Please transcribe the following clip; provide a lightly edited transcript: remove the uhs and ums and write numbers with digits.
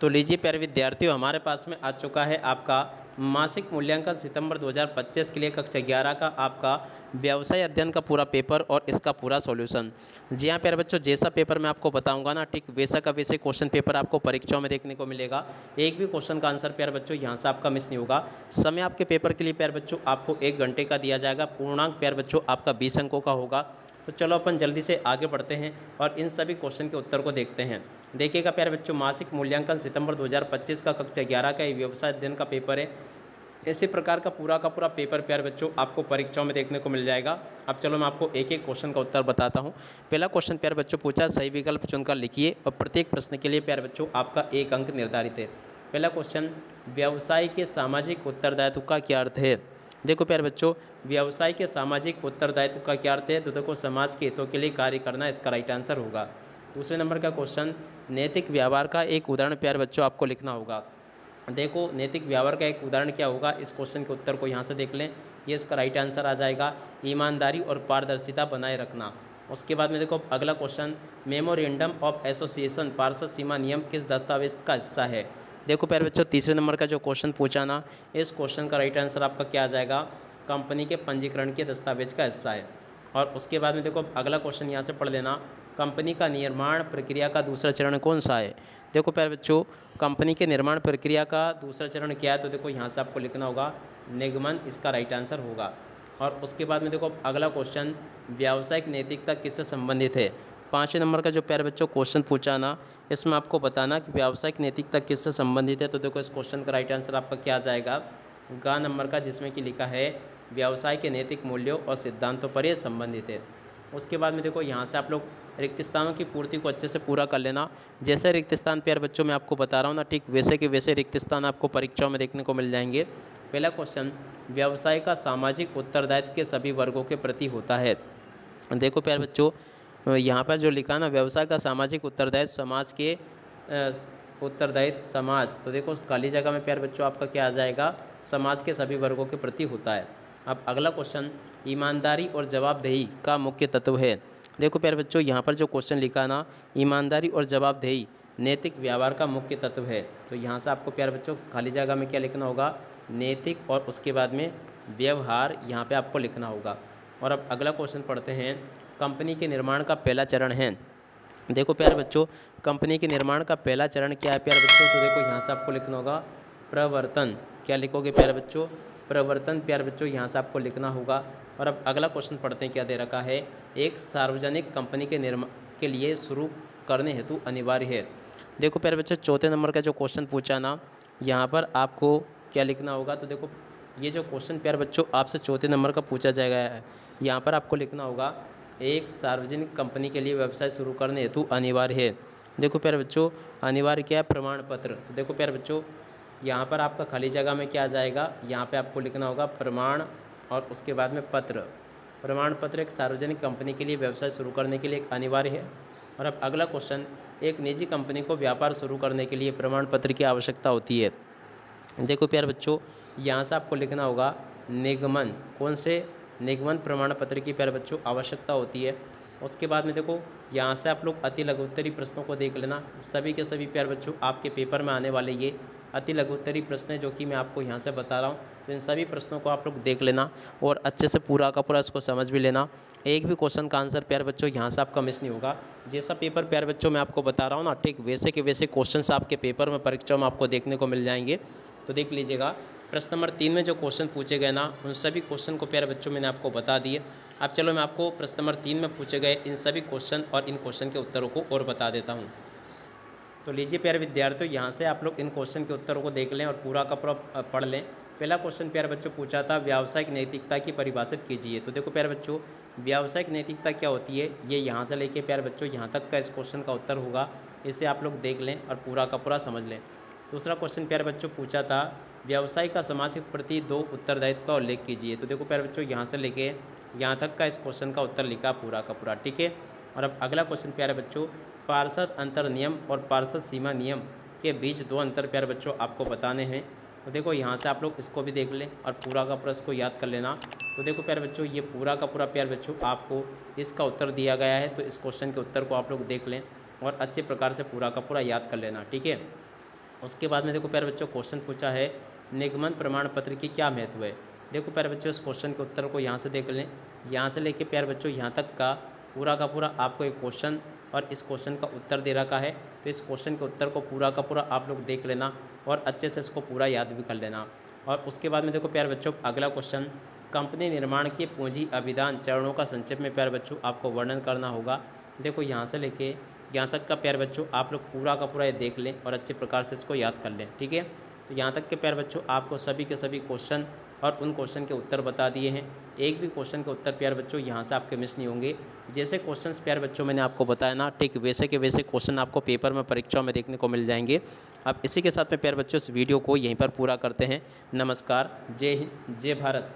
तो लीजिए प्यारे विद्यार्थियों, हमारे पास में आ चुका है आपका मासिक मूल्यांकन सितंबर 2025 के लिए कक्षा 11 का आपका व्यवसाय अध्ययन का पूरा पेपर और इसका पूरा सॉल्यूशन। जी हाँ प्यारे बच्चों, जैसा पेपर मैं आपको बताऊंगा ना, ठीक वैसा का वैसे क्वेश्चन पेपर आपको परीक्षाओं में देखने को मिलेगा। एक भी क्वेश्चन का आंसर प्यारे बच्चों यहाँ से आपका मिस नहीं होगा। समय आपके पेपर के लिए प्यारे बच्चों आपको 1 घंटे का दिया जाएगा। पूर्णांक प्यारे बच्चों आपका 20 अंकों का होगा। तो चलो अपन जल्दी से आगे बढ़ते हैं और इन सभी क्वेश्चन के उत्तर को देखते हैं। देखिएगा प्यारे बच्चों, मासिक मूल्यांकन सितंबर 2025 का कक्षा 11 का ये व्यवसाय अध्ययन का पेपर है। इसी प्रकार का पूरा पेपर प्यारे बच्चों आपको परीक्षाओं में देखने को मिल जाएगा। अब चलो मैं आपको एक एक क्वेश्चन का उत्तर बताता हूँ। पहला क्वेश्चन प्यारे बच्चों पूछा, सही विकल्प चुनकर लिखिए और प्रत्येक प्रश्न के लिए प्यारे बच्चों आपका 1 अंक निर्धारित है। पहला क्वेश्चन, व्यवसाय के सामाजिक उत्तरदायित्व का क्या अर्थ है। देखो प्यारे बच्चों, व्यवसाय के सामाजिक उत्तरदायित्व का क्या अर्थ है, तो देखो समाज के हितों के लिए कार्य करना इसका राइट आंसर होगा। दूसरे नंबर का क्वेश्चन, नैतिक व्यवहार का एक उदाहरण प्यारे बच्चों आपको लिखना होगा। देखो नैतिक व्यवहार का एक उदाहरण क्या होगा, इस क्वेश्चन के उत्तर को यहाँ से देख लें। ये इसका राइट आंसर आ जाएगा, ईमानदारी और पारदर्शिता बनाए रखना। उसके बाद में देखो अगला क्वेश्चन, मेमोरेंडम ऑफ एसोसिएशन पार्षद सीमा नियम किस दस्तावेज का हिस्सा है। देखो प्यारे बच्चों, तीसरे नंबर का जो क्वेश्चन पूछा ना, इस क्वेश्चन का राइट आंसर आपका क्या आ जाएगा, कंपनी के पंजीकरण के दस्तावेज का हिस्सा है। और उसके बाद में देखो अगला क्वेश्चन यहाँ से पढ़ लेना, कंपनी का निर्माण प्रक्रिया का दूसरा चरण कौन सा है। देखो प्यारे बच्चों, कंपनी के निर्माण प्रक्रिया का दूसरा चरण क्या है, तो देखो यहाँ से आपको लिखना होगा निगमन, इसका राइट आंसर होगा। और उसके बाद में देखो अगला क्वेश्चन, व्यावसायिक नैतिकता किससे संबंधित है। 5वें नंबर का जो प्यारे बच्चों क्वेश्चन पूछा ना, इसमें आपको बताना कि व्यावसायिक नैतिकता किससे संबंधित है। तो देखो इस क्वेश्चन का राइट आंसर आपका क्या आ जाएगा, ग नंबर का, जिसमें कि लिखा है व्यवसाय के नैतिक मूल्यों और सिद्धांतों पर यह संबंधित है। उसके बाद में देखो यहाँ से आप लोग रिक्त स्थानों की पूर्ति को अच्छे से पूरा कर लेना। जैसे रिक्त स्थान प्यारे बच्चों मैं आपको बता रहा हूँ ना, ठीक वैसे के वैसे रिक्त स्थान आपको परीक्षाओं में देखने को मिल जाएंगे। पहला क्वेश्चन, व्यवसाय का सामाजिक उत्तरदायित्व के सभी वर्गों के प्रति होता है। देखो प्यारे बच्चों, यहाँ पर जो लिखा ना, व्यवसाय का सामाजिक उत्तरदायित्व समाज के उत्तरदायित्व समाज, तो देखो खाली जगह में प्यारे बच्चों आपका क्या आ जाएगा, समाज के सभी वर्गों के प्रति होता है। अब अगला क्वेश्चन, ईमानदारी और जवाबदेही का मुख्य तत्व है। देखो प्यारे बच्चों, यहाँ पर जो क्वेश्चन लिखा ना, ईमानदारी और जवाबदेही नैतिक व्यवहार का मुख्य तत्व है। तो यहाँ से आपको प्यारे बच्चों खाली जगह में क्या लिखना होगा, नैतिक, और उसके बाद में व्यवहार यहाँ पे आपको लिखना होगा। और अब अगला क्वेश्चन पढ़ते हैं, कंपनी के निर्माण का पहला चरण है। देखो प्यारे बच्चों, कंपनी के निर्माण का पहला चरण क्या है प्यारे बच्चों, तो देखो यहाँ से आपको लिखना होगा प्रवर्तन। क्या लिखोगे प्यारे बच्चों, प्रवर्तन प्यारे बच्चों यहाँ से आपको लिखना होगा। और अब अगला क्वेश्चन पढ़ते हैं, क्या दे रखा है, एक सार्वजनिक कंपनी के निर्माण के लिए शुरू करने हेतु अनिवार्य है। देखो प्यारे बच्चों, चौथे नंबर का जो क्वेश्चन पूछा ना, यहाँ पर आपको क्या लिखना होगा, तो देखो ये जो क्वेश्चन प्यारे बच्चों आपसे चौथे नंबर का पूछा जाएगा है, यहाँ पर आपको लिखना होगा एक सार्वजनिक कंपनी के लिए व्यवसाय शुरू करने हेतु अनिवार्य है। देखो प्यारे बच्चों, अनिवार्य क्या है, प्रमाण पत्र। तो देखो प्यारे बच्चों, यहाँ पर आपका खाली जगह में क्या आ जाएगा, यहाँ पे आपको लिखना होगा प्रमाण और उसके बाद में पत्र। प्रमाण पत्र एक सार्वजनिक कंपनी के लिए व्यवसाय शुरू करने के लिए एक अनिवार्य है। और अब अगला क्वेश्चन, एक निजी कंपनी को व्यापार शुरू करने के लिए प्रमाण पत्र की आवश्यकता होती है। देखो प्यारे बच्चों, यहाँ से आपको लिखना होगा निगमन, कौन से, निगमन प्रमाण पत्र की प्यारे बच्चों आवश्यकता होती है। उसके बाद में देखो यहाँ से आप लोग अति लघुत्तरी प्रश्नों को देख लेना। सभी के सभी प्यारे बच्चों आपके पेपर में आने वाले ये अति लघुत्तरी प्रश्न है, जो कि मैं आपको यहाँ से बता रहा हूँ। तो इन सभी प्रश्नों को आप लोग देख लेना और अच्छे से पूरा का पूरा इसको समझ भी लेना। एक भी क्वेश्चन का आंसर प्यारे बच्चों यहाँ से आपका मिस नहीं होगा। जैसा पेपर प्यारे बच्चों मैं आपको बता रहा हूँ ना, ठीक वैसे के वैसे क्वेश्चन आपके पेपर में परीक्षाओं में आपको देखने को मिल जाएंगे। तो देख लीजिएगा, प्रश्न नंबर 3 में जो क्वेश्चन पूछे गए ना, उन सभी क्वेश्चन को प्यारे बच्चों मैंने आपको बता दिए। अब चलो मैं आपको प्रश्न नंबर 3 में पूछे गए इन सभी क्वेश्चन और इन क्वेश्चन के उत्तरों को और बता देता हूँ। तो लीजिए प्यारे विद्यार्थियों, यहाँ से आप लोग इन क्वेश्चन के उत्तरों को देख लें और पूरा का पूरा पढ़ लें। पहला क्वेश्चन प्यारे बच्चों पूछा था, व्यावसायिक नैतिकता की परिभाषित कीजिए। तो देखो प्यारे बच्चों, व्यावसायिक नैतिकता क्या होती है, ये यहाँ से लेके प्यारे बच्चों यहाँ तक का इस क्वेश्चन का उत्तर होगा। इसे आप लोग देख लें और पूरा का पूरा समझ लें। दूसरा क्वेश्चन प्यारे बच्चों पूछा था, व्यवसाय का समाज के प्रति 2 उत्तरदायित्व का उल्लेख कीजिए। तो देखो प्यारे बच्चों, यहाँ से लेके यहाँ तक का इस क्वेश्चन का उत्तर लिखा पूरा का पूरा, ठीक है। और अब अगला क्वेश्चन प्यारे बच्चों, पार्षद अंतर नियम और पार्षद सीमा नियम के बीच 2 अंतर प्यारे बच्चों आपको बताने हैं। तो देखो यहाँ से आप लोग इसको भी देख लें और पूरा का पूरा इसको याद कर लेना। तो देखो प्यारे बच्चों, ये पूरा का पूरा प्यारे बच्चों आपको इसका उत्तर दिया गया है। तो इस क्वेश्चन के उत्तर को आप लोग देख लें और अच्छे प्रकार से पूरा का पूरा याद कर लेना, ठीक है। उसके बाद में देखो प्यारे बच्चों क्वेश्चन पूछा है निगमन प्रमाण पत्र की क्या महत्व है। देखो प्यारे बच्चों इस क्वेश्चन के उत्तर को यहाँ से देख लें, यहाँ से लेके प्यारे बच्चों यहाँ तक का पूरा आपको एक क्वेश्चन और इस क्वेश्चन का उत्तर दे रखा है। तो इस क्वेश्चन के उत्तर को पूरा का पूरा आप लोग देख लेना और अच्छे से इसको पूरा याद भी कर लेना। और उसके बाद में देखो प्यारे बच्चों अगला क्वेश्चन, कंपनी निर्माण के पूंजी अभिदान चरणों का संक्षेप में प्यारे बच्चों आपको वर्णन करना होगा। देखो यहाँ से लेके यहाँ तक का प्यारे बच्चों आप लोग पूरा का पूरा ये देख लें और अच्छे प्रकार से इसको याद कर लें, ठीक है। तो यहाँ तक के प्यारे बच्चों आपको सभी के सभी क्वेश्चन और उन क्वेश्चन के उत्तर बता दिए हैं। एक भी क्वेश्चन के उत्तर प्यारे बच्चों यहाँ से आपके मिस नहीं होंगे। जैसे क्वेश्चंस प्यारे बच्चों मैंने आपको बताया ना, ठीक वैसे के वैसे क्वेश्चन आपको पेपर में परीक्षाओं में देखने को मिल जाएंगे। अब इसी के साथ में प्यारे बच्चों इस वीडियो को यहीं पर पूरा करते हैं। नमस्कार, जय हिंद, जय भारत।